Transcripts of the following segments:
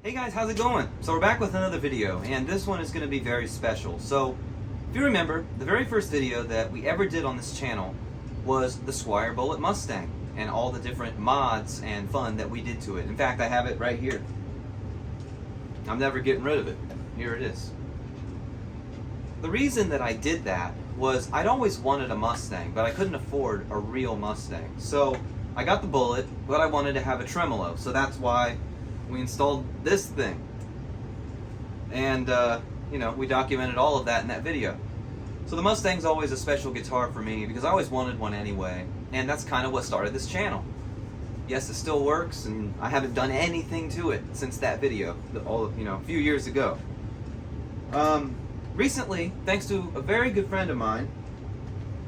Hey guys, how's it going? So we're back with another video, and this one is going to be very special. So, if you remember, the very first video that we ever did on this channel was the Squier Bullet Mustang, and all the different mods and fun that we did to it. In fact, I have it right here. I'm never getting rid of it. Here it is. The reason that I did that was I'd always wanted a Mustang, but I couldn't afford a real Mustang. So, I got the Bullet, but I wanted to have a tremolo, so that's why we installed this thing. And, you know, we documented all of that in that video. So the Mustang's always a special guitar for me because I always wanted one anyway. And that's kind of what started this channel. Yes, it still works, and I haven't done anything to it since that video, a few years ago. Recently, thanks to a very good friend of mine,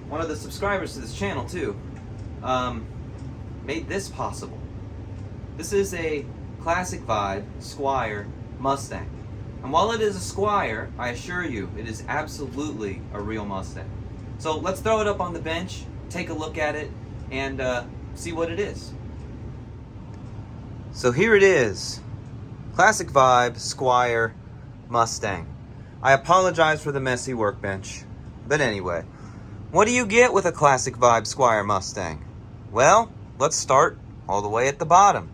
one of the subscribers to this channel too, made this possible. This is a classic vibe Squier Mustang. And while it is a Squier, I assure you, it is absolutely a real Mustang. So let's throw it up on the bench, take a look at it, and see what it is. So here it is. Classic vibe Squier Mustang. I apologize for the messy workbench. But anyway, what do you get with a classic vibe Squier Mustang? Well, let's start all the way at the bottom.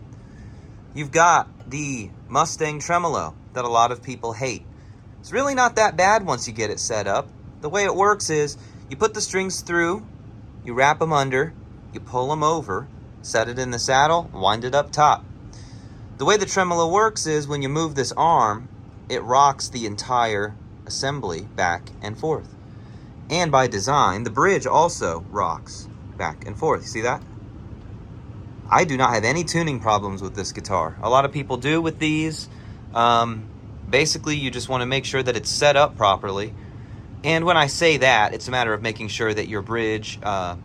You've got the Mustang tremolo that a lot of people hate. It's really not that bad once you get it set up. The way it works is you put the strings through, you wrap them under, you pull them over, set it in the saddle, wind it up top. The way the tremolo works is when you move this arm, it rocks the entire assembly back and forth. And by design, the bridge also rocks back and forth. You see that? I do not have any tuning problems with this guitar. A lot of people do with these. Basically, you just want to make sure that it's set up properly. And when I say that, it's a matter of making sure that your bridge,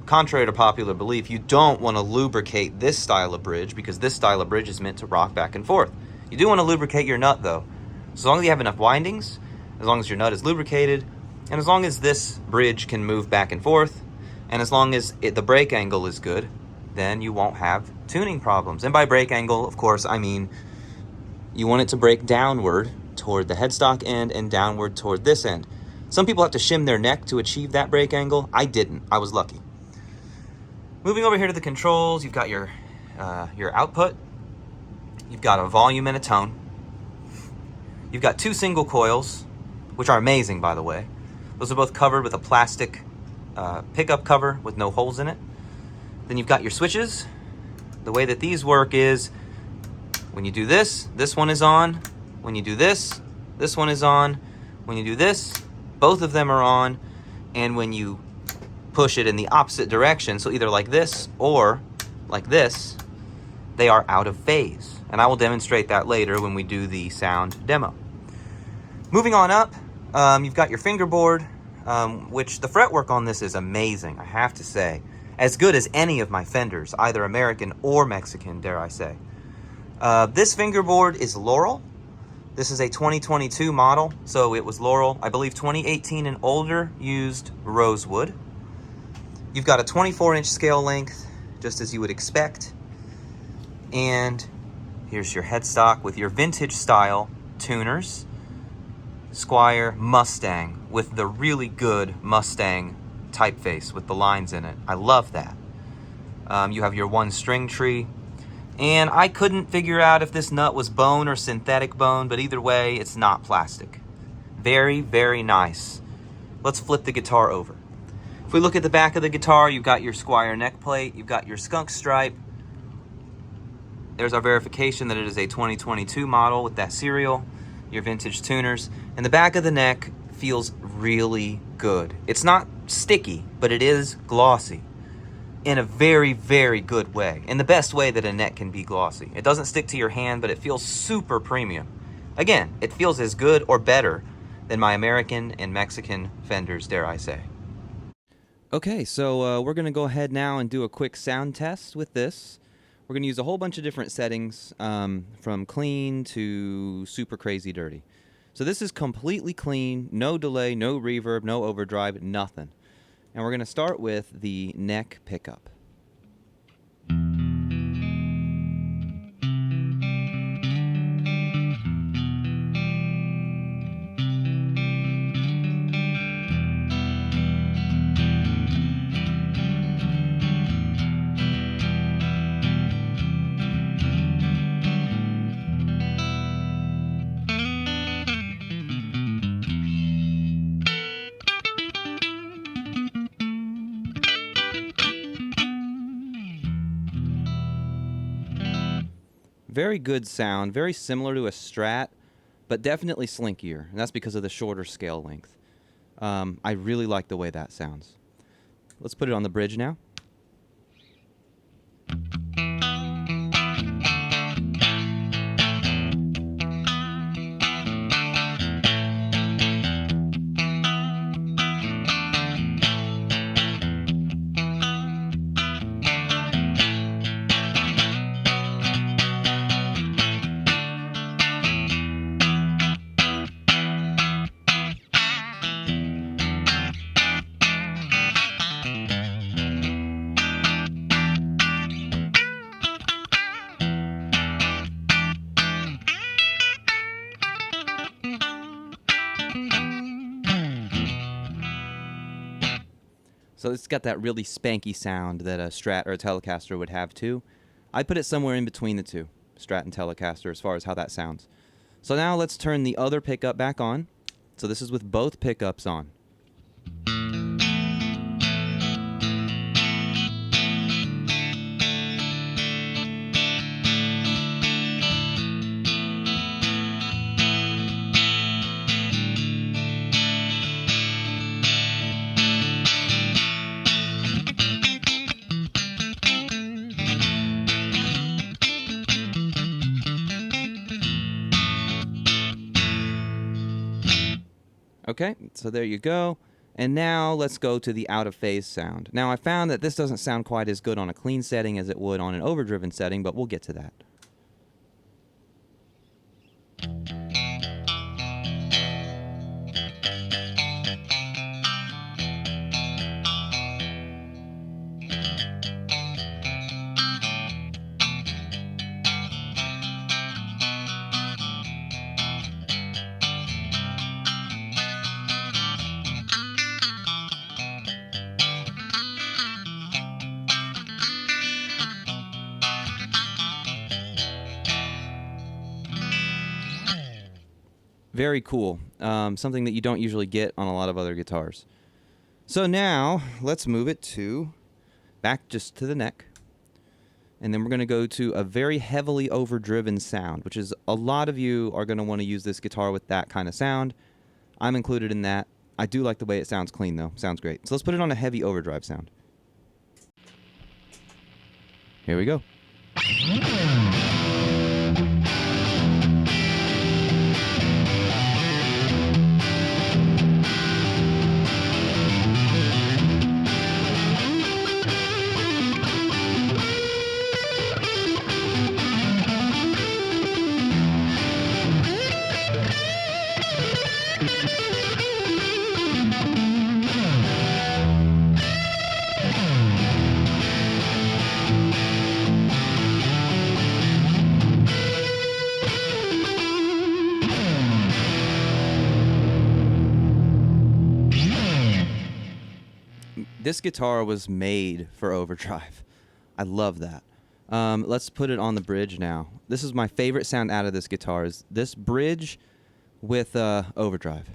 contrary to popular belief, you don't want to lubricate this style of bridge because this style of bridge is meant to rock back and forth. You do want to lubricate your nut though. As long as you have enough windings, as long as your nut is lubricated, and as long as this bridge can move back and forth, and as long as the break angle is good, then you won't have tuning problems. And by break angle, of course, I mean you want it to break downward toward the headstock end and downward toward this end. Some people have to shim their neck to achieve that break angle. I didn't. I was lucky. Moving over here to the controls, you've got your output. You've got a volume and a tone. You've got two single coils, which are amazing, by the way. Those are both covered with a plastic pickup cover with no holes in it. Then you've got your switches. The way that these work is when you do this, this one is on. When you do this, this one is on. When you do this, both of them are on. And when you push it in the opposite direction, so either like this or like this, they are out of phase. And I will demonstrate that later when we do the sound demo. Moving on up, you've got your fingerboard, which the fretwork on this is amazing, I have to say. As good as any of my Fenders, either American or Mexican, dare I say. This fingerboard is Laurel. This is a 2022 model, so it was Laurel. I believe 2018 and older used rosewood. You've got a 24-inch scale length, just as you would expect. And here's your headstock with your vintage style tuners. Squier Mustang with the really good Mustang typeface with the lines in it. I love that. You have your one string tree. And I couldn't figure out if this nut was bone or synthetic bone, but either way, it's not plastic. Very, very nice. Let's flip the guitar over. If we look at the back of the guitar, you've got your Squier neck plate, you've got your skunk stripe. There's our verification that it is a 2022 model with that serial, your vintage tuners. And the back of the neck feels really good. It's not sticky, but it is glossy in a very, very good way. In the best way that a neck can be glossy. It doesn't stick to your hand, but it feels super premium. Again, it feels as good or better than my American and Mexican Fenders, dare I say. Okay, so we're going to go ahead now and do a quick sound test with this. We're going to use a whole bunch of different settings, from clean to super crazy dirty. So this is completely clean, no delay, no reverb, no overdrive, nothing. And we're going to start with the neck pickup. Very good sound, very similar to a Strat, but definitely slinkier, and that's because of the shorter scale length. I really like the way that sounds. Let's put it on the bridge now. So it's got that really spanky sound that a Strat or a Telecaster would have too. I put it somewhere in between the two, Strat and Telecaster, as far as how that sounds. So now let's turn the other pickup back on. So this is with both pickups on. Okay, so there you go. And now let's go to the out of phase sound. Now I found that this doesn't sound quite as good on a clean setting as it would on an overdriven setting, but we'll get to that. Very cool. Something that you don't usually get on a lot of other guitars. So now let's move it to back just to the neck. And then we're going to go to a very heavily overdriven sound, which is a lot of you are going to want to use this guitar with that kind of sound. I'm included in that. I do like the way it sounds clean though. Sounds great. So let's put it on a heavy overdrive sound. Here we go. This guitar was made for overdrive. I love that. Let's put it on the bridge now. This is my favorite sound out of this guitar, is this bridge with overdrive.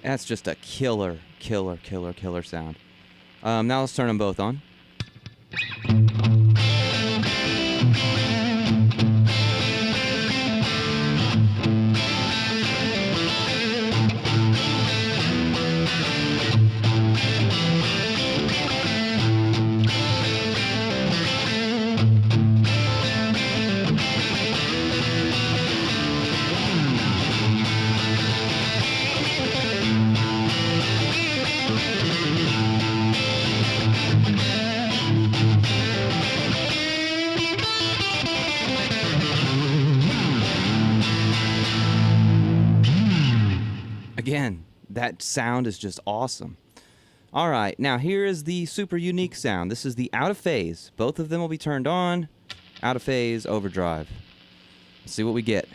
That's just a killer sound. Now let's turn them both on. that sound is just awesome. All right, now here is the super unique sound. This is the out of phase. Both of them will be turned on. Out of phase, overdrive. Let's see what we get.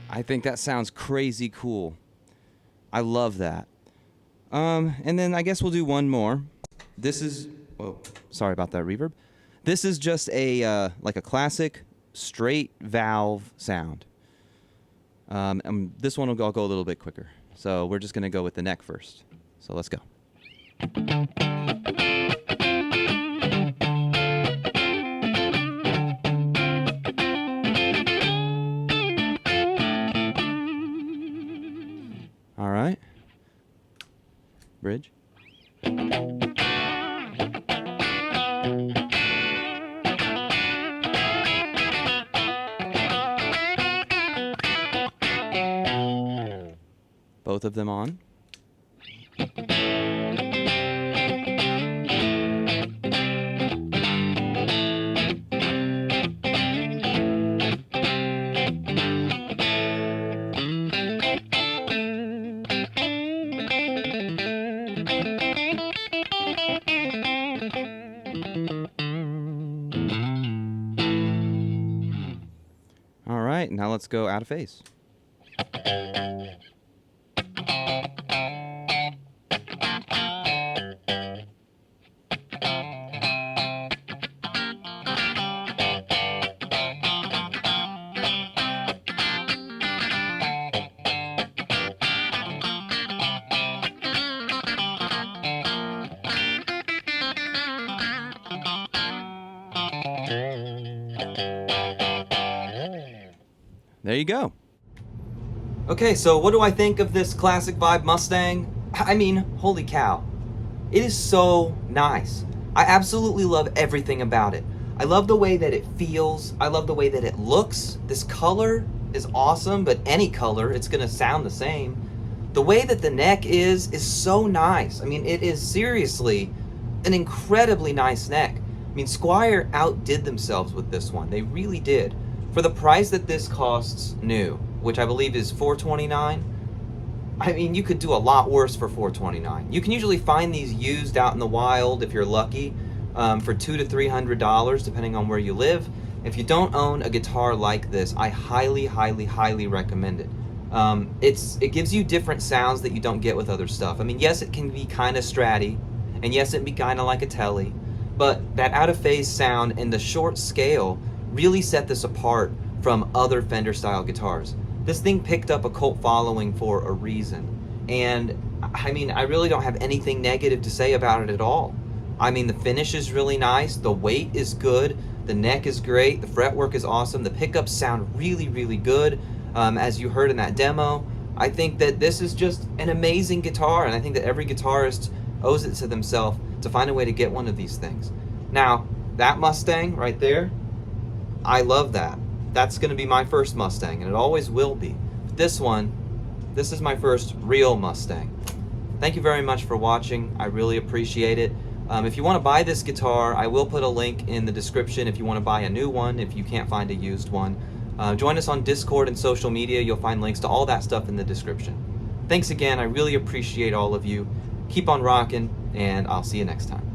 I think that sounds crazy cool. I love that. And then I guess we'll do one more. This is, whoa, sorry about that reverb. This is just a like a classic straight valve sound. And this one I'll go a little bit quicker. So we're just gonna go with the neck first. So let's go. All right. Bridge. Both of them on. All right, now let's go out of phase. There you go. Okay, so what do I think of this classic vibe Mustang? I mean, holy cow. It is so nice. I absolutely love everything about it. I love the way that it feels. I love the way that it looks. This color is awesome, but any color, it's gonna sound the same. The way that the neck is so nice. I mean, it is seriously an incredibly nice neck. I mean, Squier outdid themselves with this one. They really did. For the price that this costs new, which I believe is $429, I mean, you could do a lot worse for $429. You can usually find these used out in the wild if you're lucky for $200 to $300 depending on where you live. If you don't own a guitar like this, I highly, highly, highly recommend it. It gives you different sounds that you don't get with other stuff. I mean, yes, it can be kind of stratty, and yes, it can be kind of like a telly, but that out of phase sound and the short scale really set this apart from other Fender style guitars. This thing picked up a cult following for a reason, and I mean, I really don't have anything negative to say about it at all. I mean, the finish is really nice, the weight is good, the neck is great, the fretwork is awesome, the pickups sound really, really good, as you heard in that demo. I think that this is just an amazing guitar, and I think that every guitarist owes it to themselves to find a way to get one of these things. Now, that Mustang right there, I love that. That's going to be my first Mustang, and it always will be. But this one, this is my first real Mustang. Thank you very much for watching. I really appreciate it. If you want to buy this guitar, I will put a link in the description if you want to buy a new one, if you can't find a used one. Join us on Discord and social media. You'll find links to all that stuff in the description. Thanks again. I really appreciate all of you. Keep on rocking, and I'll see you next time.